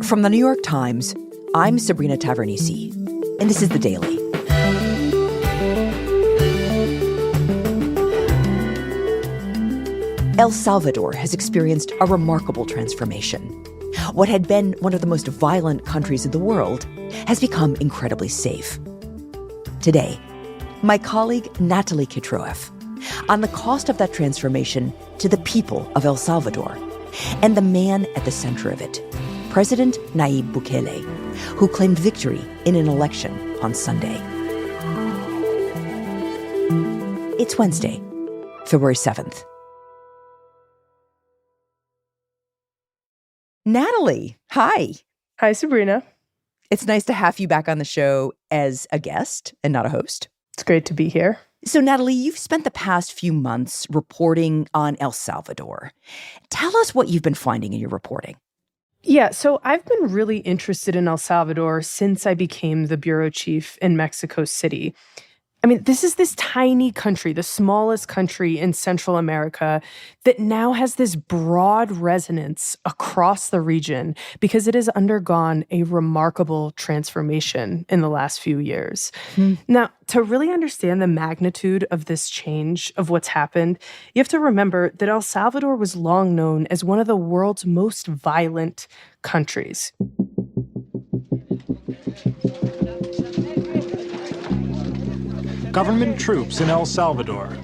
From the New York Times, I'm Sabrina Tavernisi, and this is The Daily. El Salvador has experienced a remarkable transformation. What had been one of the most violent countries in the world has become incredibly safe. Today, my colleague Natalie Kitroeff on the cost of that transformation to the people of El Salvador and the man at the center of it, President Nayib Bukele, who claimed victory in an election on Sunday. It's Wednesday, February 7th. Natalie, hi. Hi, Sabrina. It's nice to have you back on the show as a guest and not a host. It's great to be here. So, Natalie, you've spent the past few months reporting on El Salvador. Tell us what you've been finding in your reporting. Yeah, so I've been really interested in El Salvador since I became the bureau chief in Mexico City. I mean, this is this tiny country, the smallest country in Central America, that now has this broad resonance across the region because it has undergone a remarkable transformation in the last few years. Now, to really understand the magnitude of this change, of what's happened, you have to remember that El Salvador was long known as one of the world's most violent countries. Government troops in El Salvador.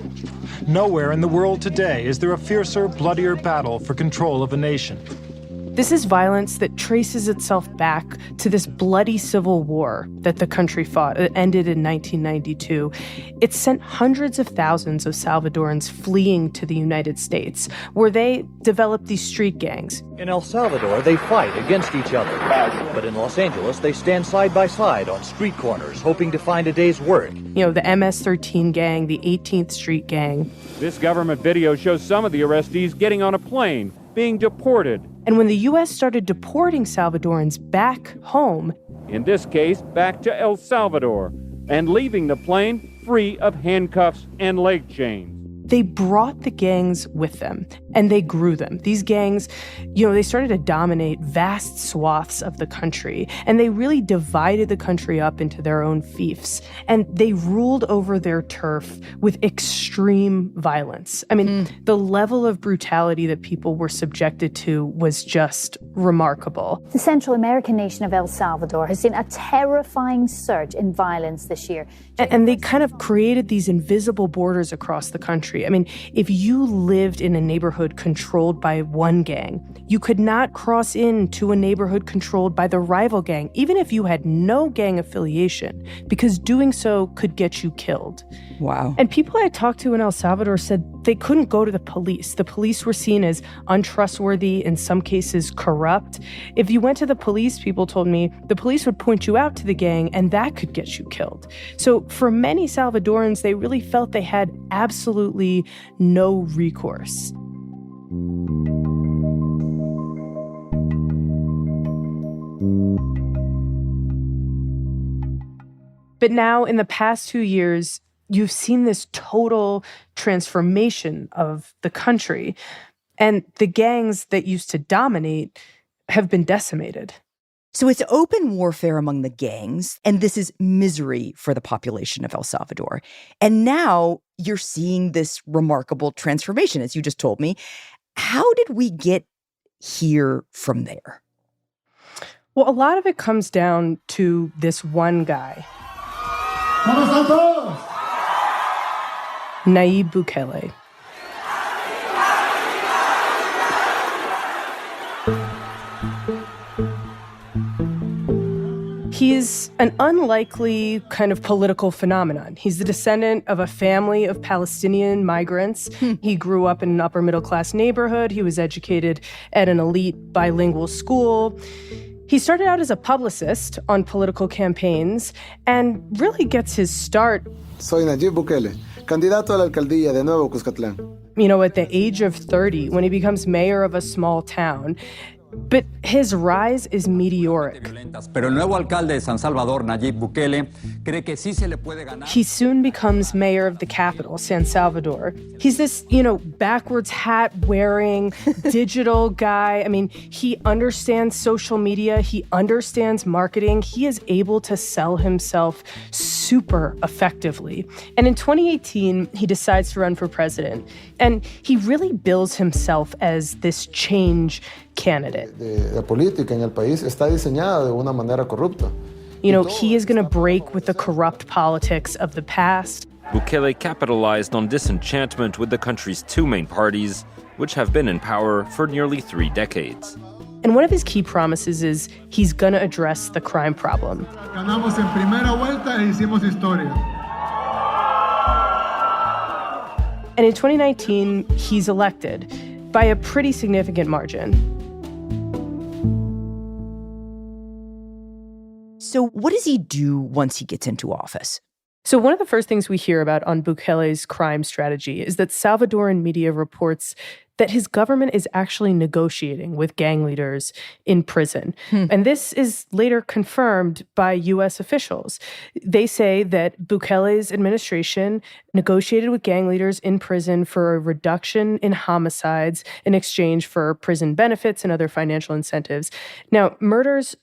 Nowhere in the world today is there a fiercer, bloodier battle for control of a nation. This is violence that traces itself back to this bloody civil war that the country fought. It ended in 1992. It sent hundreds of thousands of Salvadorans fleeing to the United States, where they developed these street gangs. In El Salvador, they fight against each other. But in Los Angeles, they stand side by side on street corners, hoping to find a day's work. You know, the MS-13 gang, the 18th Street gang. This government video shows some of the arrestees getting on a plane, being deported. And when the U.S. started deporting Salvadorans back home, in this case, back to El Salvador, and leaving the plane free of handcuffs and leg chains. They brought the gangs with them, and they grew them. These gangs, they started to dominate vast swaths of the country, and they really divided the country up into their own fiefs, and they ruled over their turf with extreme violence. I mean, the level of brutality that people were subjected to was just remarkable. The Central American nation of El Salvador has seen a terrifying surge in violence this year. And they kind of created these invisible borders across the country. I mean, if you lived in a neighborhood controlled by one gang, you could not cross into a neighborhood controlled by the rival gang, even if you had no gang affiliation, because doing so could get you killed. Wow. And people I talked to in El Salvador said they couldn't go to the police. The police were seen as untrustworthy, in some cases corrupt. If you went to the police, people told me, the police would point you out to the gang, and that could get you killed. So for many Salvadorans, they really felt they had absolutely no recourse. But now, in the past 2 years, you've seen this total transformation of the country, and the gangs that used to dominate have been decimated. So it's open warfare among the gangs, and this is misery for the population of El Salvador. And now you're seeing this remarkable transformation, as you just told me. How did we get here from there? Well, a lot of it comes down to this one guy, Nayib Bukele. He's an unlikely kind of political phenomenon. He's the descendant of a family of Palestinian migrants. He grew up in an upper-middle-class neighborhood. He was educated at an elite bilingual school. He started out as a publicist on political campaigns and really gets his start. Soy Nayib Bukele, candidato a la alcaldía de Nuevo Cuscatlán. At the age of 30, when he becomes mayor of a small town. But his rise is meteoric. Pero el nuevo alcalde de San Salvador, Nayib Bukele, cree que sí se le puede ganar. He soon becomes mayor of the capital, San Salvador. He's this, backwards hat wearing digital guy. I mean, he understands social media. He understands marketing. He is able to sell himself super effectively. And in 2018, he decides to run for president. And he really bills himself as this change candidate. La política en el país está diseñada de una manera corrupta. He is going to break with the corrupt politics of the past. Bukele capitalized on disenchantment with the country's two main parties, which have been in power for nearly 3 decades. And one of his key promises is he's going to address the crime problem. Ganamos en primera vuelta e hicimos historia. And in 2019, he's elected by a pretty significant margin. So what does he do once he gets into office? So one of the first things we hear about on Bukele's crime strategy is that Salvadoran media reports that his government is actually negotiating with gang leaders in prison. And this is later confirmed by U.S. officials. They say that Bukele's administration negotiated with gang leaders in prison for a reduction in homicides in exchange for prison benefits and other financial incentives. Now, murders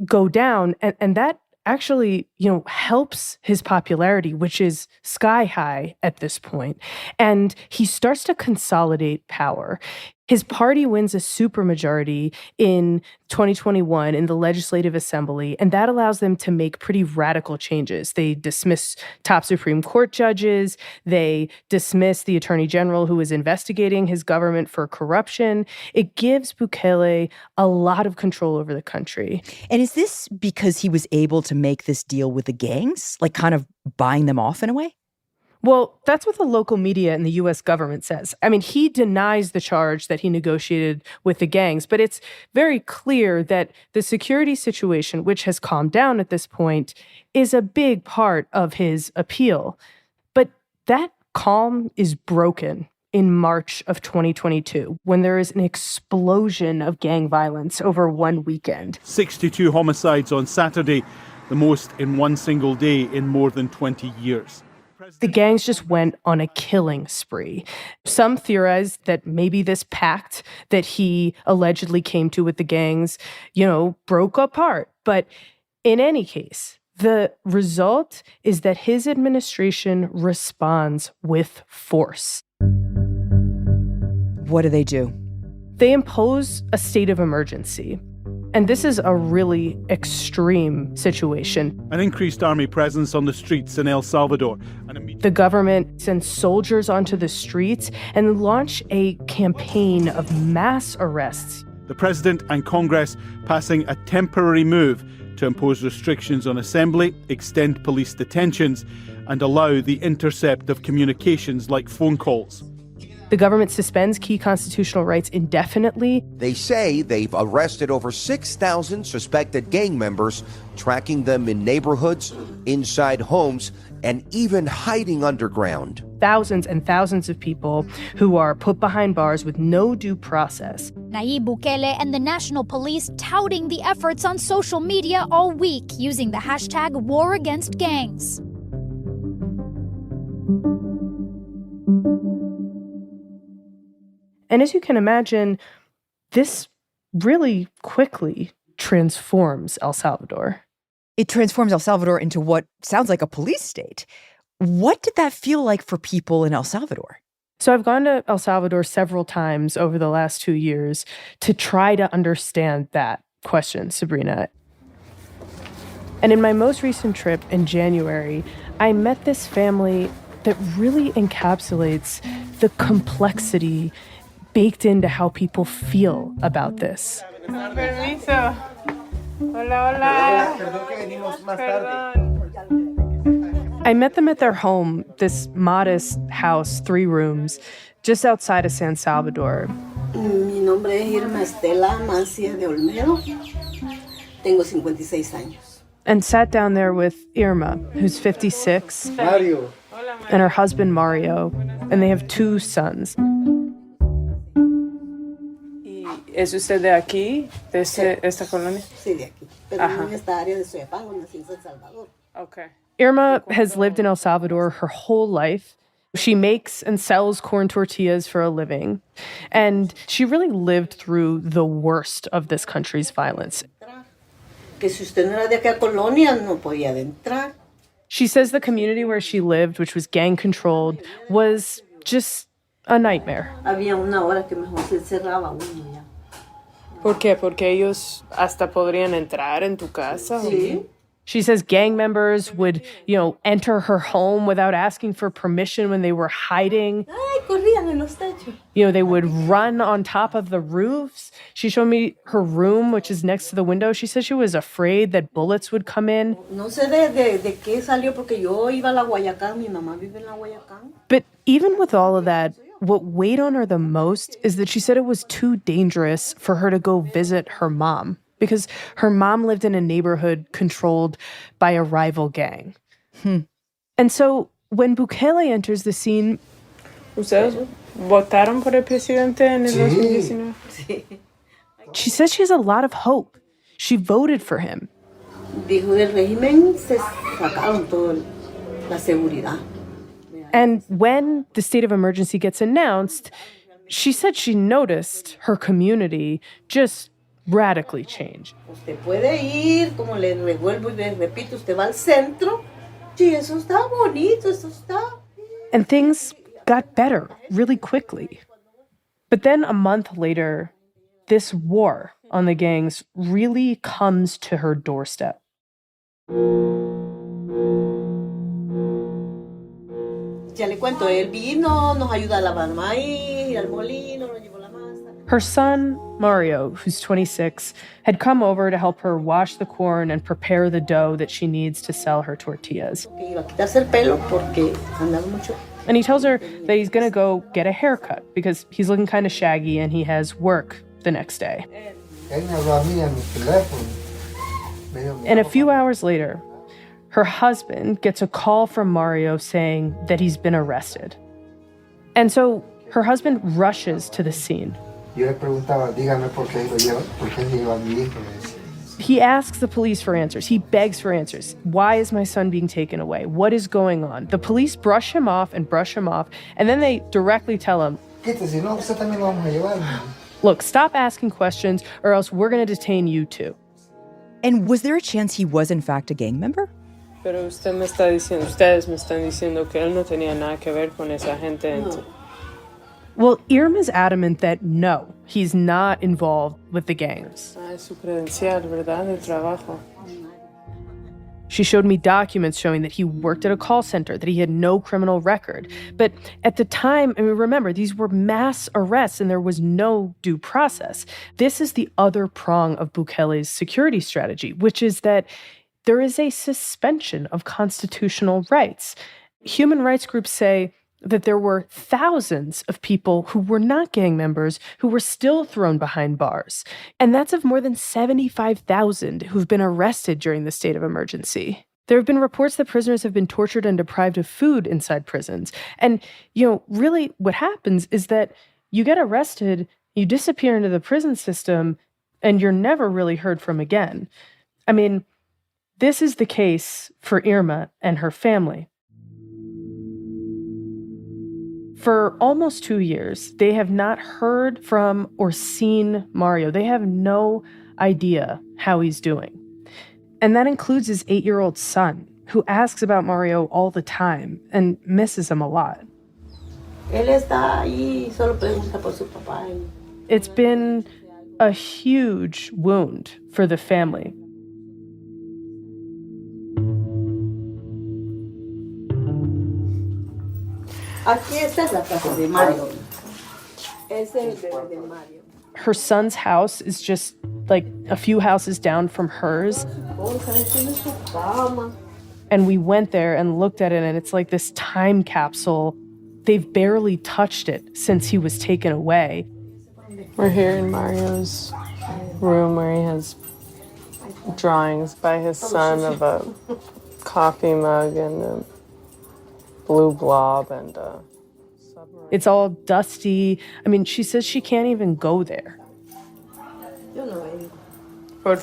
go down, and that actually, helps his popularity, which is sky high at this point. And he starts to consolidate power. His party wins a supermajority in 2021 in the Legislative Assembly, and that allows them to make pretty radical changes. They dismiss top Supreme Court judges. They dismiss the Attorney General who is investigating his government for corruption. It gives Bukele a lot of control over the country. And is this because he was able to make this deal with the gangs, like kind of buying them off in a way? Well, that's what the local media and the U.S. government says. I mean, he denies the charge that he negotiated with the gangs, but it's very clear that the security situation, which has calmed down at this point, is a big part of his appeal. But that calm is broken in March of 2022, when there is an explosion of gang violence over one weekend. 62 homicides on Saturday, the most in one single day in more than 20 years. The gangs just went on a killing spree. Some theorize that maybe this pact that he allegedly came to with the gangs, broke apart. But in any case, the result is that his administration responds with force. What do they do? They impose a state of emergency. And this is a really extreme situation. An increased army presence on the streets in El Salvador. The government sends soldiers onto the streets and launch a campaign of mass arrests. The president and Congress passing a temporary move to impose restrictions on assembly, extend police detentions, and allow the intercept of communications like phone calls. The government suspends key constitutional rights indefinitely. They say they've arrested over 6,000 suspected gang members, tracking them in neighborhoods, inside homes, and even hiding underground. Thousands and thousands of people who are put behind bars with no due process. Nayib Bukele and the National Police touting the efforts on social media all week using the hashtag #WarAgainstGangs. And as you can imagine, this really quickly transforms El Salvador. It transforms El Salvador into what sounds like a police state. What did that feel like for people in El Salvador? So I've gone to El Salvador several times over the last 2 years to try to understand that question, Sabrina. And in my most recent trip in January, I met this family that really encapsulates the complexity baked into how people feel about this. Permiso. Hola. I met them at their home, this modest house, 3 rooms, just outside of San Salvador. Mi nombre es Irma Estela Mancia de Olmedo. Tengo 56 años. And sat down there with Irma, who's 56, Mario, and her husband Mario, and they have 2 sons. ¿Es usted de aquí, de esta colonia? Sí, de aquí. Pero en esta área de Soyapango, nací en San Salvador. Okay. Irma has lived in El Salvador her whole life. She makes and sells corn tortillas for a living. And she really lived through the worst of this country's violence. Que si usted no era de aquella colonia, no podía entrar. She says the community where she lived, which was gang-controlled, was just a nightmare. Había una hora que mejor se cerraba uno ya. ¿Por qué? Porque ellos hasta podrían entrar en tu casa. Sí. She says gang members would, enter her home without asking for permission when they were hiding. Ay, corrían en los techos. They would run on top of the roofs. She showed me her room, which is next to the window. She said she was afraid that bullets would come in. No sé de qué salió, porque yo iba a la Guayacán. Mi mamá vive en la Guayacán. But even with all of that, what weighed on her the most is that she said it was too dangerous for her to go visit her mom, because her mom lived in a neighborhood controlled by a rival gang. And so when Bukele enters the scene... ¿Ustedes votaron por el presidente en el 2019? Sí. She says she has a lot of hope. She voted for him. Dijo del régimen, se sacaron toda la seguridad. And when the state of emergency gets announced, she said she noticed her community just radically change. Usted puede ir, como le revuelvo y le repito, usted va al centro. Sí, eso está bonito, eso está. And things got better really quickly. But then a month later, this war on the gangs really comes to her doorstep. Ya le cuento, él vino, nos ayuda a lavar maíz, ir al molino, nos llevó la masa. Her son, Mario, who's 26, had come over to help her wash the corn and prepare the dough that she needs to sell her tortillas. Iba a quitarse el pelo porque andaba mucho. And he tells her that he's going to go get a haircut because he's looking kind of shaggy and he has work the next day. And a few hours later, her husband gets a call from Mario saying that he's been arrested. And so her husband rushes to the scene. He asks the police for answers. He begs for answers. Why is my son being taken away? What is going on? The police brush him off, and then they directly tell him, look, stop asking questions or else we're going to detain you too. And was there a chance he was in fact a gang member? Pero ustedes me están diciendo que él no tenía nada que ver con esa gente. No. Well, Irma's adamant that no, he's not involved with the gangs. Es su credencial, ¿verdad? De trabajo. She showed me documents showing that he worked at a call center, that he had no criminal record. But at the time, remember, these were mass arrests and there was no due process. This is the other prong of Bukele's security strategy, which is that there is a suspension of constitutional rights. Human rights groups say that there were thousands of people who were not gang members who were still thrown behind bars. And that's of more than 75,000 who've been arrested during the state of emergency. There have been reports that prisoners have been tortured and deprived of food inside prisons. And, really what happens is that you get arrested, you disappear into the prison system, and you're never really heard from again. This is the case for Irma and her family. For almost 2 years, they have not heard from or seen Mario. They have no idea how he's doing. And that includes his 8-year-old son, who asks about Mario all the time and misses him a lot. Él está ahí, solo pregunta por su papá. It's been a huge wound for the family. Aquí esta es la casa de Mario. Es el de Mario. Her son's house is just like a few houses down from hers. And we went there and looked at it, and it's like this time capsule. They've barely touched it since he was taken away. We're here in Mario's room where he has drawings by his son of a coffee mug and a blue blob and it's all dusty. She says she can't even go there. Yo no vengo. Por...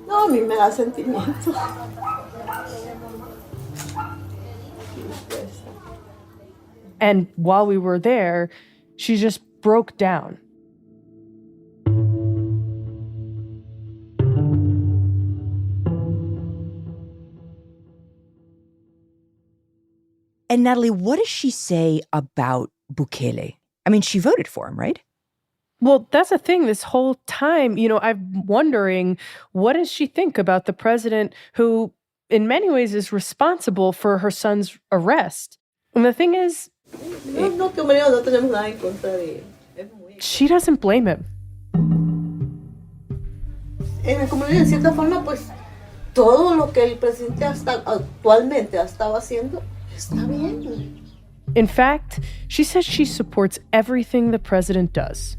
No, a mí me da sentimiento. And while we were there, she just broke down. And Natalie, what does she say about Bukele? I mean, she voted for him, right? Well, that's the thing. This whole time, I'm wondering, what does she think about the president who, in many ways, is responsible for her son's arrest? And the thing is, she doesn't blame him. En mi comunidad, en cierta forma, pues, todo lo que el presidente actualmente ha estado haciendo está bien. In fact, she says she supports everything the president does.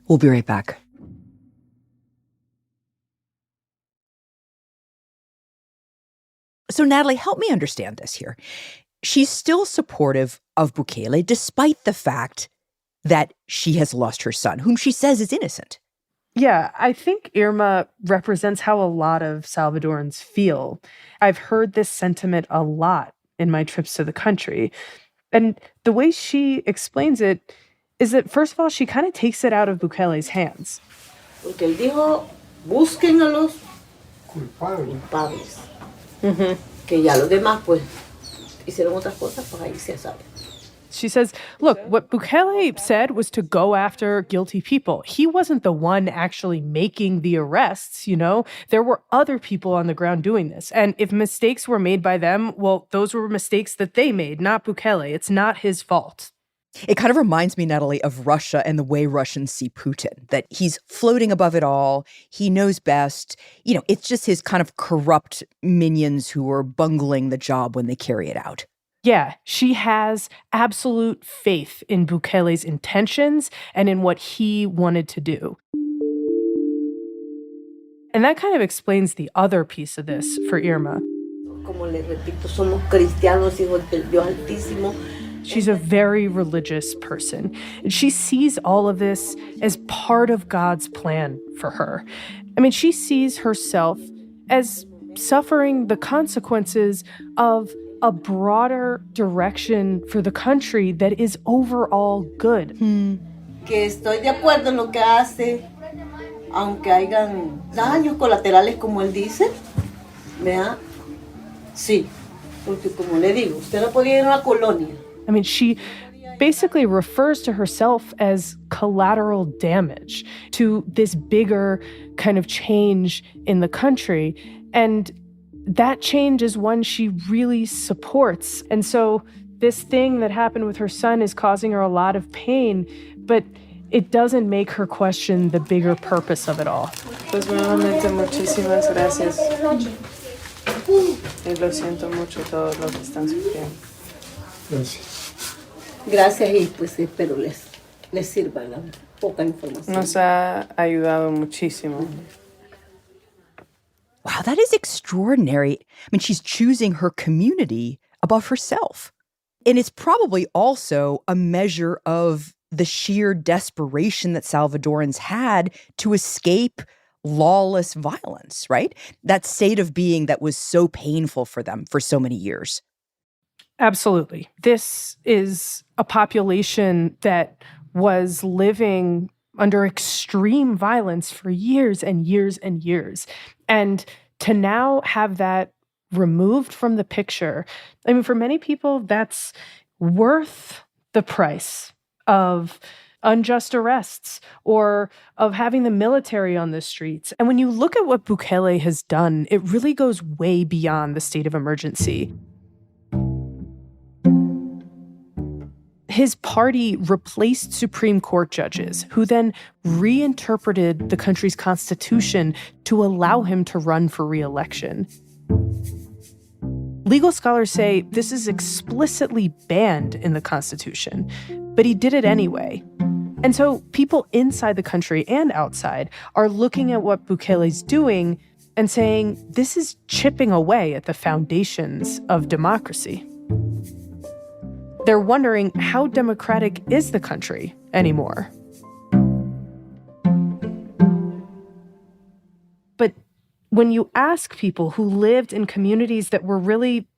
We'll be right back. So, Natalie, help me understand this here. She's still supportive of Bukele despite the fact that she has lost her son, whom she says is innocent. Yeah, I think Irma represents how a lot of Salvadorans feel. I've heard this sentiment a lot in my trips to the country. And the way she explains it is that, first of all, she kind of takes it out of Bukele's hands. Porque él dijo, busquen a los culpables. Que ya los demás, pues, hicieron otras cosas, pues ahí se sabe. She says, look, what Bukele said was to go after guilty people. He wasn't the one actually making the arrests, There were other people on the ground doing this. And if mistakes were made by them, well, those were mistakes that they made, not Bukele. It's not his fault. It kind of reminds me, Natalie, of Russia and the way Russians see Putin, that he's floating above it all. He knows best. It's just his kind of corrupt minions who are bungling the job when they carry it out. Yeah, she has absolute faith in Bukele's intentions and in what he wanted to do. And that kind of explains the other piece of this for Irma. Como le repito, somos cristianos, hijos del Dios Altísimo. She's a very religious person. And she sees all of this as part of God's plan for her. I mean, she sees herself as suffering the consequences of a broader direction for the country that is overall good. Que estoy de acuerdo en lo que hace, aunque hayan daños colaterales, como él dice, ¿verdad? Sí, porque como le digo, usted no podía ir a una colonia. I mean, she basically refers to herself as collateral damage to this bigger kind of change in the country. And that change is one she really supports. And so this thing that happened with her son is causing her a lot of pain, but it doesn't make her question the bigger purpose of it all. Pues nuevamente, muchísimas gracias. Y lo siento mucho todo lo que están sufriendo. Gracias y pues espero les sirva la poca información. Nos ha ayudado muchísimo. Wow, that is extraordinary. I mean, she's choosing her community above herself. And it's probably also a measure of the sheer desperation that Salvadorans had to escape lawless violence, right? That state of being that was so painful for them for so many years. Absolutely. This is a population that was living under extreme violence for years and years and years. And to now have that removed from the picture, I mean, for many people, that's worth the price of unjust arrests or of having the military on the streets. And when you look at what Bukele has done, it really goes way beyond the state of emergency. His party replaced Supreme Court judges who then reinterpreted the country's constitution to allow him to run for re-election. Legal scholars say this is explicitly banned in the Constitution, but he did it anyway. And so people inside the country and outside are looking at what Bukele's doing and saying this is chipping away at the foundations of democracy. They're wondering, how democratic is the country anymore? But when you ask people who lived in communities that were really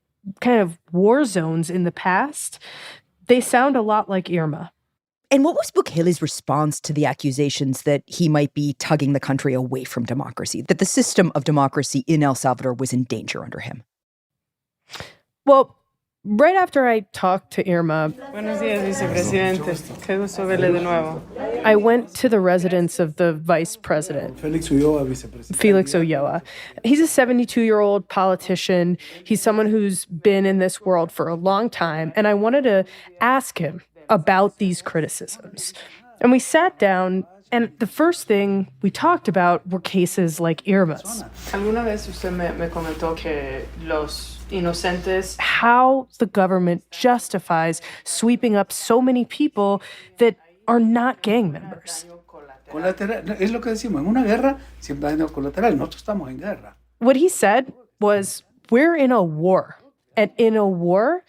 kind of war zones in the past, they sound a lot like Irma. And what was Bukele's response to the accusations that he might be tugging the country away from democracy, that the system of democracy in El Salvador was in danger under him? Well, right after I talked to Irma, Buenos días, vicepresidente. Qué gusto verle de nuevo. I went to the residence of the vice president, Felix Ulloa. He's a 72-year-old politician. He's someone who's been in this world for a long time, and I wanted to ask him about these criticisms. And we sat down, and the first thing we talked about were cases like Irma's. Alguna vez usted me comentó que los inocentes, how the government justifies sweeping up so many people that are not gang members. Es lo que decimos, en una guerra siempre hay daño colateral. Nosotros estamos en guerra. What he said was, we're in a war, and in a war,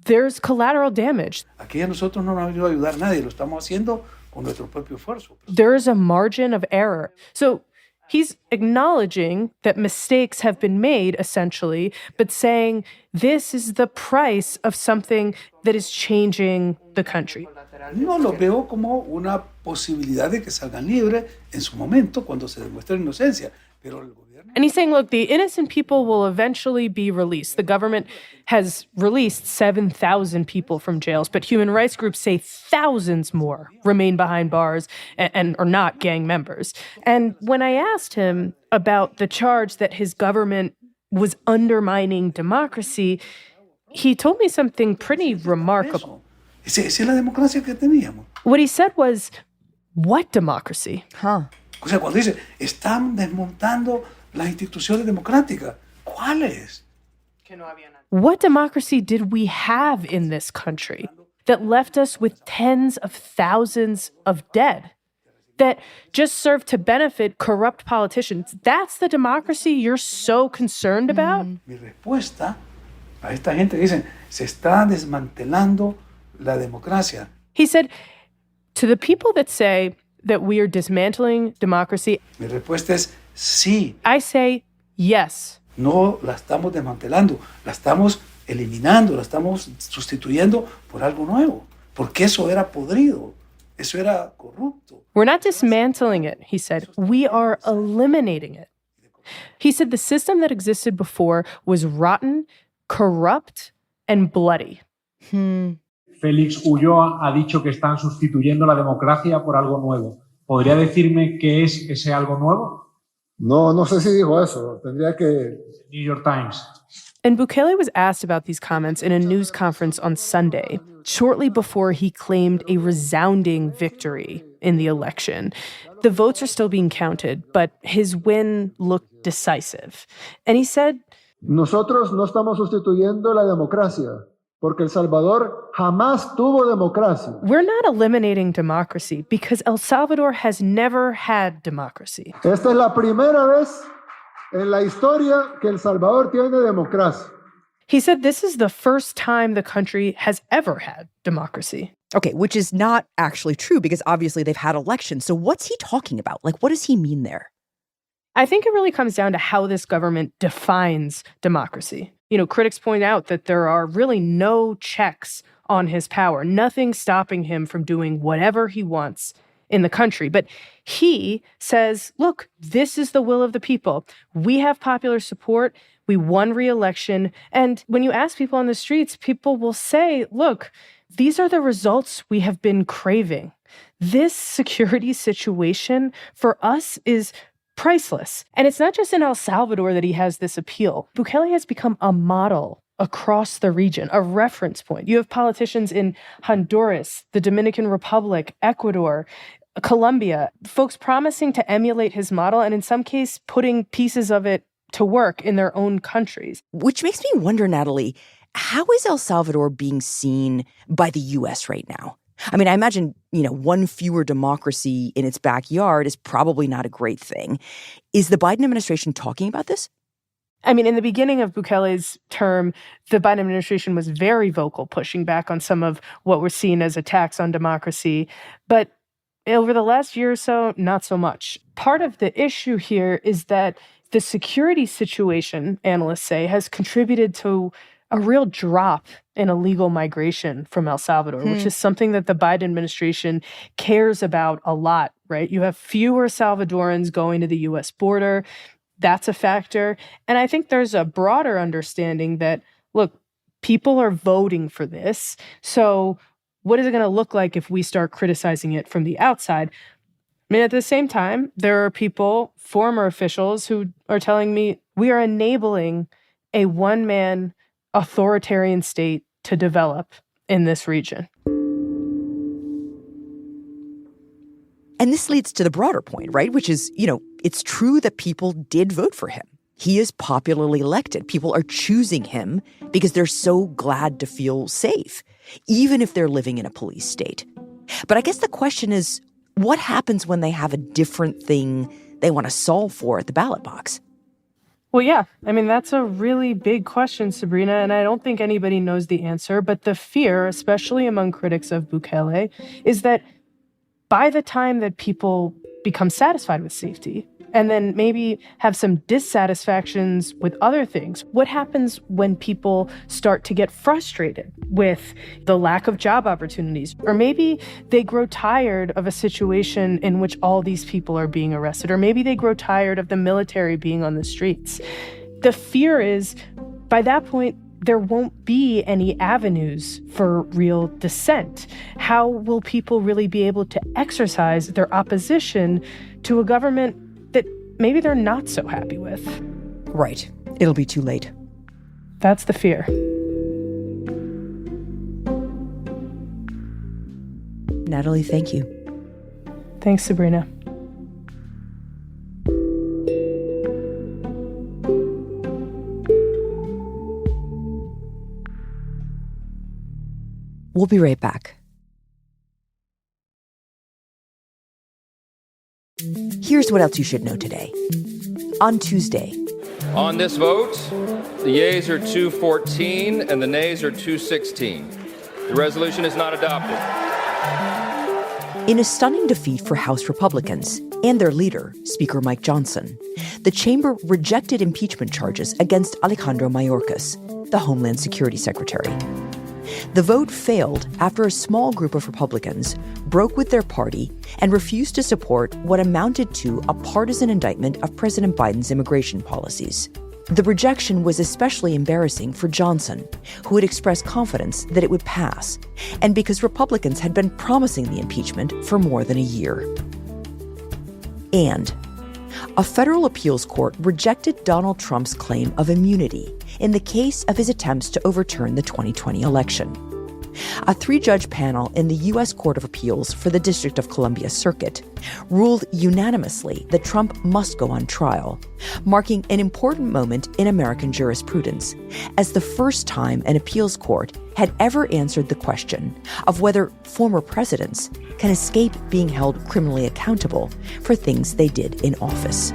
there's collateral damage. Aquí a nosotros no nos ayuda a ayudar nadie, lo estamos haciendo con nuestro propio esfuerzo. There is a margin of error. So he's acknowledging that mistakes have been made, essentially, but saying this is the price of something that is changing the country. No lo veo como una posibilidad de que salgan libres en su momento cuando se demuestre inocencia, pero el gobierno. And he's saying, look, the innocent people will eventually be released. The government has released 7,000 people from jails, but human rights groups say thousands more remain behind bars and are not gang members. And when I asked him about the charge that his government was undermining democracy, he told me something pretty remarkable. Esa es la democracia que teníamos. What he said was, what democracy? Huh. O sea, cuando dice, están desmontando las instituciones democráticas. ¿Cuáles? What democracy did we have in this country that left us with tens of thousands of dead, that just served to benefit corrupt politicians? That's the democracy you're so concerned about? Mi respuesta a esta gente que dicen, se está desmantelando la democracia. He said, to the people that say that we are dismantling democracy, mi respuesta es sí. I say yes. No la estamos desmantelando, la estamos eliminando, la estamos sustituyendo por algo nuevo, porque eso era podrido, eso era corrupto. We're not dismantling it, he said. We are eliminating it. He said the system that existed before was rotten, corrupt, and bloody. Félix Ulloa ha dicho que están sustituyendo la democracia por algo nuevo. ¿Podría decirme qué es ese algo nuevo? No sé si dijo eso. Tendría que... New York Times. And Bukele was asked about these comments in a news conference on Sunday, shortly before he claimed a resounding victory in the election. The votes are still being counted, but his win looked decisive. And he said, Nosotros no estamos sustituyendo la democracia, porque El Salvador jamás tuvo democracia. We're not eliminating democracy because El Salvador has never had democracy. Esta es la primera vez en la historia que El Salvador tiene democracia. He said this is the first time the country has ever had democracy. Okay, which is not actually true because obviously they've had elections. So what's he talking about? Like, what does he mean there? I think it really comes down to how this government defines democracy. You know, critics point out that there are really no checks on his power, nothing stopping him from doing whatever he wants in the country. But he says, look, this is the will of the people. We have popular support. We won re-election. And when you ask people on the streets, people will say, look, these are the results we have been craving. This security situation for us is priceless. And it's not just in El Salvador that he has this appeal. Bukele has become a model across the region, a reference point. You have politicians in Honduras, the Dominican Republic, Ecuador, Colombia, folks promising to emulate his model and in some case putting pieces of it to work in their own countries. Which makes me wonder, Natalie, how is El Salvador being seen by the U.S. right now? I mean, I imagine, one fewer democracy in its backyard is probably not a great thing. Is the Biden administration talking about this? I mean, in the beginning of Bukele's term, the Biden administration was very vocal, pushing back on some of what were seen as attacks on democracy. But over the last year or so, not so much. Part of the issue here is that the security situation, analysts say, has contributed to a real drop in illegal migration from El Salvador, which is something that the Biden administration cares about a lot, right? You have fewer Salvadorans going to the U.S. border. That's a factor. And I think there's a broader understanding that, look, people are voting for this. So what is it going to look like if we start criticizing it from the outside? I mean, at the same time, there are people, former officials, who are telling me we are enabling a one-man authoritarian state to develop in this region. And this leads to the broader point, right? Which is, it's true that people did vote for him. He is popularly elected. People are choosing him because they're so glad to feel safe, even if they're living in a police state. But I guess the question is, what happens when they have a different thing they want to solve for at the ballot box? Well, yeah. I mean, that's a really big question, Sabrina, and I don't think anybody knows the answer. But the fear, especially among critics of Bukele, is that by the time that people become satisfied with safety and then maybe have some dissatisfactions with other things, what happens when people start to get frustrated with the lack of job opportunities? Or maybe they grow tired of a situation in which all these people are being arrested, or maybe they grow tired of the military being on the streets. The fear is, by that point, there won't be any avenues for real dissent. How will people really be able to exercise their opposition to a government that maybe they're not so happy with? Right. It'll be too late. That's the fear. Natalie, thank you. Thanks, Sabrina. We'll be right back. Here's what else you should know today. On Tuesday. On this vote, the yeas are 214 and the nays are 216. The resolution is not adopted. In a stunning defeat for House Republicans and their leader, Speaker Mike Johnson, the chamber rejected impeachment charges against Alejandro Mayorkas, the Homeland Security Secretary. The vote failed after a small group of Republicans broke with their party and refused to support what amounted to a partisan indictment of President Biden's immigration policies. The rejection was especially embarrassing for Johnson, who had expressed confidence that it would pass, and because Republicans had been promising the impeachment for more than a year. And a federal appeals court rejected Donald Trump's claim of immunity in the case of his attempts to overturn the 2020 election. A 3-judge panel in the U.S. Court of Appeals for the District of Columbia Circuit ruled unanimously that Trump must go on trial, marking an important moment in American jurisprudence, as the first time an appeals court had ever answered the question of whether former presidents can escape being held criminally accountable for things they did in office.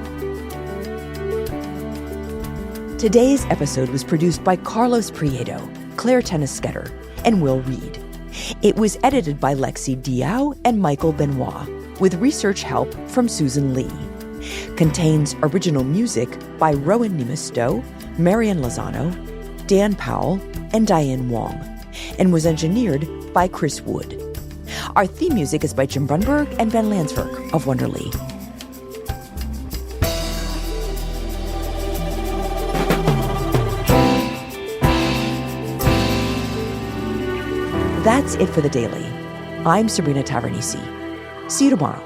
Today's episode was produced by Carlos Prieto, Claire Tennisketter, and Will Reed. It was edited by Lexi Diao and Michael Benoit, with research help from Susan Lee. Contains original music by Rowan Nimisto, Marian Lozano, Dan Powell, and Diane Wong, and was engineered by Chris Wood. Our theme music is by Jim Brunberg and Ben Landsberg of Wonderly. That's it for The Daily. I'm Sabrina Tavernisi. See you tomorrow.